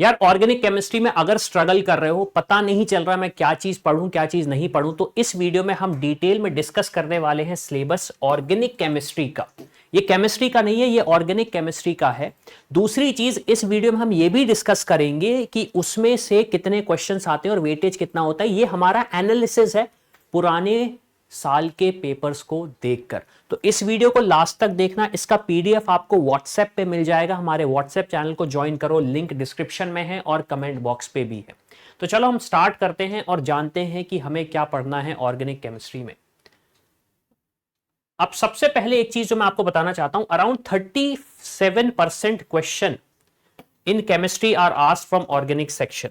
यार organic chemistry में अगर स्ट्रगल कर रहे हो, पता नहीं चल रहा मैं क्या चीज पढ़ूं क्या चीज नहीं पढ़ूं, तो इस वीडियो में हम डिटेल में डिस्कस करने वाले हैं सिलेबस ऑर्गेनिक केमिस्ट्री का। ये केमिस्ट्री का नहीं है, ये ऑर्गेनिक केमिस्ट्री का है। दूसरी चीज इस वीडियो में हम ये भी डिस्कस करेंगे कि उसमें से कितने क्वेश्चंस आते हैं और वेटेज कितना होता है। ये हमारा एनालिसिस है पुराने साल के पेपर्स को देखकर। तो इस वीडियो को लास्ट तक देखना। इसका पीडीएफ आपको व्हाट्सएप पे मिल जाएगा। हमारे व्हाट्सएप चैनल को ज्वाइन करो, लिंक डिस्क्रिप्शन में है और कमेंट बॉक्स पे भी है। तो चलो हम स्टार्ट करते हैं और जानते हैं कि हमें क्या पढ़ना है ऑर्गेनिक केमिस्ट्री में। अब सबसे पहले एक चीज जो मैं आपको बताना चाहता हूं, around 37% question in chemistry are asked from organic section.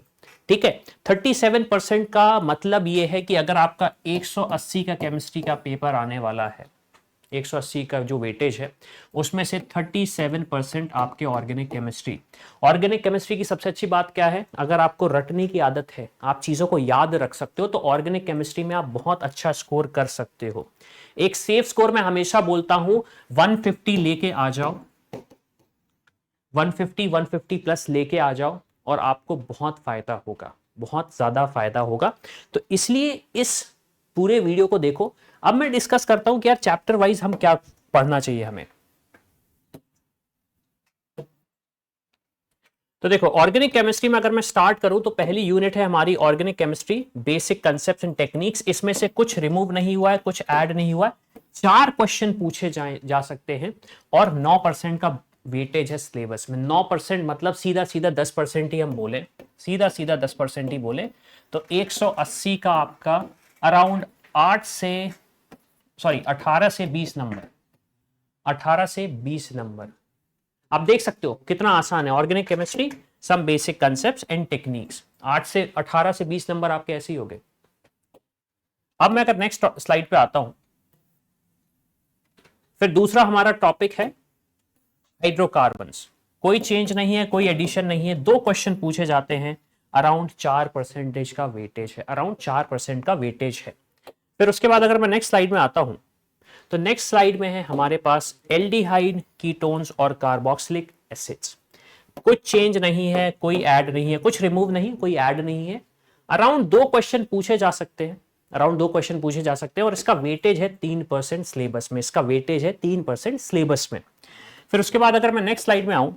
ठीक है, 37% का मतलब यह है कि अगर आपका 180 का केमिस्ट्री का पेपर आने वाला है, 180 का जो वेटेज है उसमें से 37% आपके ऑर्गेनिक केमिस्ट्री। ऑर्गेनिक केमिस्ट्री की सबसे अच्छी बात क्या है, अगर आपको रटने की आदत है, आप चीजों को याद रख सकते हो, तो ऑर्गेनिक केमिस्ट्री में आप बहुत अच्छा स्कोर कर सकते हो। एक सेफ स्कोर मैं हमेशा बोलता हूं 150 लेके आ जाओ, 150 प्लस लेके आ जाओ और आपको बहुत फायदा होगा, बहुत ज्यादा फायदा होगा। तो इसलिए इस पूरे वीडियो को देखो। अब मैं डिस्कस करता हूं कि यार चैप्टर वाइज हम क्या पढ़ना चाहिए हमें। तो देखो ऑर्गेनिक केमिस्ट्री में अगर मैं स्टार्ट करूं तो पहली यूनिट है हमारी organic chemistry basic concepts and techniques. इसमें से कुछ रिमूव नहीं हुआ है, कुछ ऐड नहीं हुआ है। 4 क्वेश्चन पूछे जा सकते हैं और 9% का वेटेज है सिलेबस में। 9% मतलब सीधा सीधा 10% ही हम बोले, सीधा सीधा 10% ही बोले तो 180 का आपका अराउंड 18 से 20 नंबर, 18 से 20 नंबर। आप देख सकते हो कितना आसान है organic chemistry, some basic concepts and techniques. 18 से 20 नंबर आपके ऐसे ही हो गए। अब मैं अगर नेक्स्ट स्लाइड पे आता हूं, फिर दूसरा हमारा टॉपिक है हाइड्रोकार्बन्स। कोई चेंज नहीं है, कोई एडिशन नहीं है। 2 क्वेश्चन पूछे जाते हैं, अराउंड 4% का वेटेज है, अराउंड 4% का वेटेज है। फिर उसके बाद अगर मैं नेक्स्ट स्लाइड में आता हूं, तो नेक्स्ट स्लाइड में है हमारे पास एल्डिहाइड, कीटोन्स और कार्बोक्सिलिक एसिड्स। कुछ चेंज नहीं है, कोई ऐड नहीं है, कुछ रिमूव नहीं, कोई ऐड नहीं है। अराउंड 2 क्वेश्चन पूछे जा सकते हैं, अराउंड 2 क्वेश्चन पूछे जा सकते हैं और इसका वेटेज है 3% सिलेबस में, इसका वेटेज है 3% सिलेबस में। फिर उसके बाद अगर मैं नेक्स्ट स्लाइड में आऊं,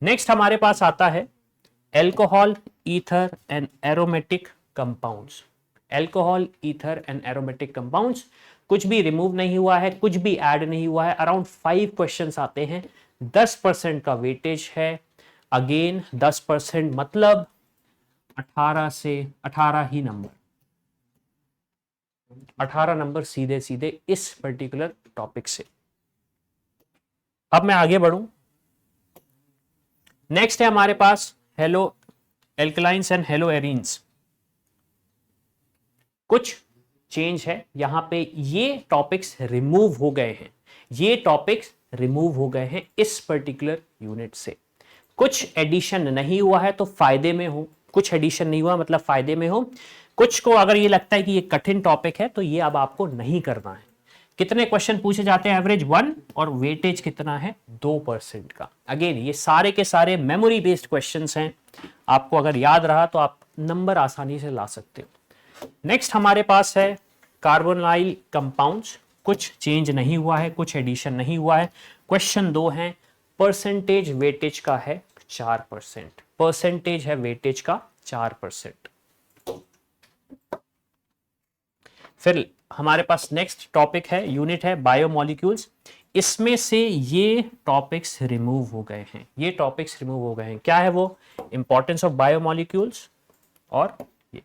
नेक्स्ट हमारे पास आता है alcohol, ether and aromatic compounds. Alcohol, ether and aromatic compounds, कुछ भी रिमूव नहीं हुआ है, कुछ भी ऐड नहीं हुआ है। अराउंड 5 क्वेश्चंस आते हैं, 10% का वेटेज है। अगेन 10% मतलब 18 से 18 ही नंबर, 18 नंबर सीधे सीधे इस पर्टिकुलर टॉपिक से। अब मैं आगे बढ़ूं, नेक्स्ट है हमारे पास हेलो एल्कलाइंस एंड हेलो एरीन्स। कुछ चेंज है यहां पे, ये टॉपिक्स रिमूव हो गए हैं, ये टॉपिक्स रिमूव हो गए हैं इस पर्टिकुलर यूनिट से। कुछ एडिशन नहीं हुआ है तो फायदे में हो, कुछ एडिशन नहीं हुआ मतलब फायदे में हो। कुछ को अगर ये लगता है कि ये कठिन टॉपिक है तो ये अब आपको नहीं करना है। कितने क्वेश्चन पूछे जाते हैं, एवरेज 1 और वेटेज कितना है 2% का। अगेन ये सारे के सारे मेमोरी बेस्ड क्वेश्चंस हैं, आपको अगर याद रहा तो आप नंबर आसानी से ला सकते हो। नेक्स्ट हमारे पास है कार्बोनाइल कंपाउंड्स। कुछ चेंज नहीं हुआ है, कुछ एडिशन नहीं हुआ है। क्वेश्चन 2 है, परसेंटेज वेटेज का है 4%, परसेंटेज है वेटेज का 4%। फिर हमारे पास नेक्स्ट टॉपिक है, यूनिट है बायोमोलिक्यूल्स। इसमें से ये टॉपिक्स रिमूव हो गए हैं, ये टॉपिक्स रिमूव हो गए हैं। क्या है वो, इंपॉर्टेंस ऑफ बायोमोलिक्यूल्स और ये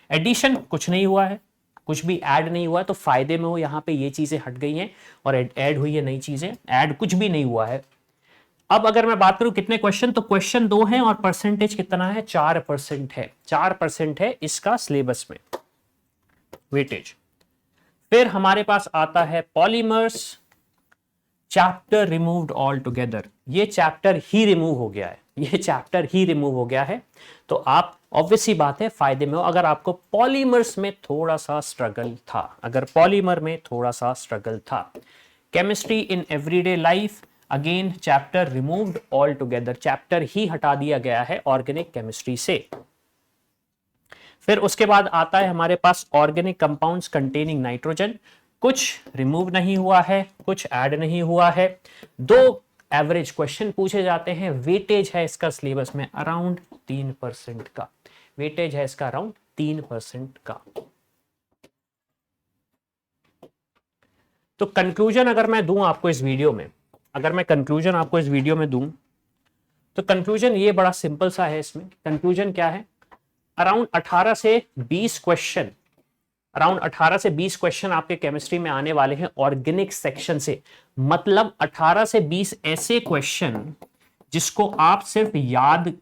एडिशन कुछ नहीं हुआ है, कुछ भी ऐड नहीं हुआ है तो फायदे में हो, यहां पे ये चीजें हट गई हैं और ऐड हुई है नई चीजें, ऐड कुछ भी नहीं हुआ है। अब अगर मैं बात करूं कितने क्वेश्चन, तो क्वेश्चन 2 हैं और परसेंटेज कितना है 4% है, 4% है इसका सिलेबस में वेटेज। फिर हमारे पास आता है polymers, chapter removed all together. ये चैप्टर ही रिमूव हो गया है, ये चैप्टर ही रिमूव हो गया है तो आप ऑब्वियस सी बात है फायदे में हो। अगर आपको पॉलीमर्स में थोड़ा सा स्ट्रगल था, अगर पॉलीमर में थोड़ा सा स्ट्रगल था, chemistry in everyday life, again chapter removed all together, chapter ही हटा दिया गया है ऑर्गेनिक केमिस्ट्री से। फिर उसके बाद आता है हमारे पास ऑर्गेनिक कंपाउंड्स कंटेनिंग नाइट्रोजन, कुछ रिमूव नहीं हुआ है, कुछ ऐड नहीं हुआ है। 2 एवरेज क्वेश्चन पूछे जाते हैं, वेटेज है इसका सिलेबस में अराउंड 3% का, वेटेज है इसका अराउंड 3% का। तो कंक्लूजन अगर मैं दूं आपको इस वीडियो में, अगर मैं कंक्लूजन आपको इस वीडियो में दूं तो कंक्लूजन ये बड़ा सिंपल सा है। इसमें कंक्लूजन क्या है, अराउंड 18 से 20 क्वेश्चन, अराउंड 18 से 20 क्वेश्चन आपके केमिस्ट्री में आने वाले हैं ऑर्गेनिक सेक्शन से। मतलब 18 से 20 ऐसे क्वेश्चन जिसको आप सिर्फ याद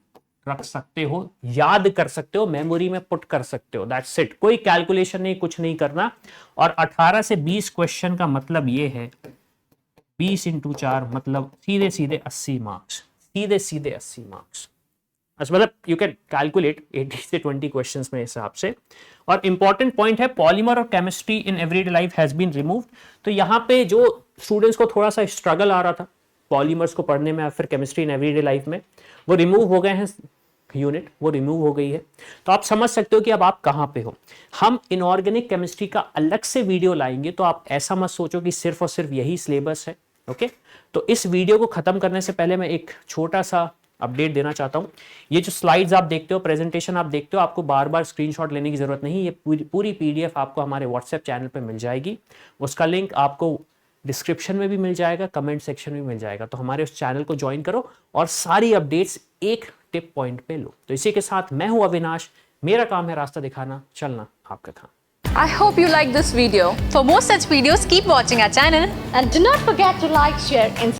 रख सकते हो, याद कर सकते हो, मेमोरी में पुट कर सकते हो, दैट्स इट। कोई कैलकुलेशन नहीं, कुछ नहीं करना। और 18 से 20 क्वेश्चन का मतलब ये है 20 × 4 मतलब सीधे सीधे 80 मार्क्स, सीधे सीधे 80 मार्क्स। मतलब यू कैन कैलकुलेट 80 से 20 क्वेश्चंस में हिसाब से। और इंपॉर्टेंट पॉइंट है, पॉलीमर और chemistry in everyday life has been removed. तो यहाँ पे जो स्टूडेंट्स को थोड़ा सा स्ट्रगल आ रहा था पॉलीमर्स को पढ़ने में या फिर केमिस्ट्री इन एवरीडे लाइफ में, वो रिमूव हो गए हैं, यूनिट वो रिमूव हो गई है। तो आप समझ सकते हो कि अब आप कहाँ पे हो। हम इनऑर्गेनिक केमिस्ट्री का अलग से वीडियो लाएंगे, तो आप ऐसा मत सोचो कि सिर्फ और सिर्फ यही सिलेबस है। ओके, तो इस वीडियो को खत्म करने से पहले मैं एक छोटा सा अपडेट देना चाहता हूं। ये जो स्लाइड्स आप देखते हो, प्रेजेंटेशन आप देखते हो, आपको बार बार स्क्रीनशॉट लेने की जरूरत नहीं। ये पूरी पीडीएफ आपको हमारे व्हाट्सएप चैनल पे मिल जाएगी। उसका लिंक आपको डिस्क्रिप्शन में भी मिल जाएगा, कमेंट सेक्शन में मिल जाएगा। तो हमारे उस चैनल को ज्वाइन करो और सारी अपडेट्स एक टिप पॉइंट पे लो। तो इसी के साथ मैं हूं अविनाश, मेरा काम है रास्ता दिखाना, चलना आपका काम। I hope you like this video. For more such videos, keep watching our channel. And do not forget to like, share and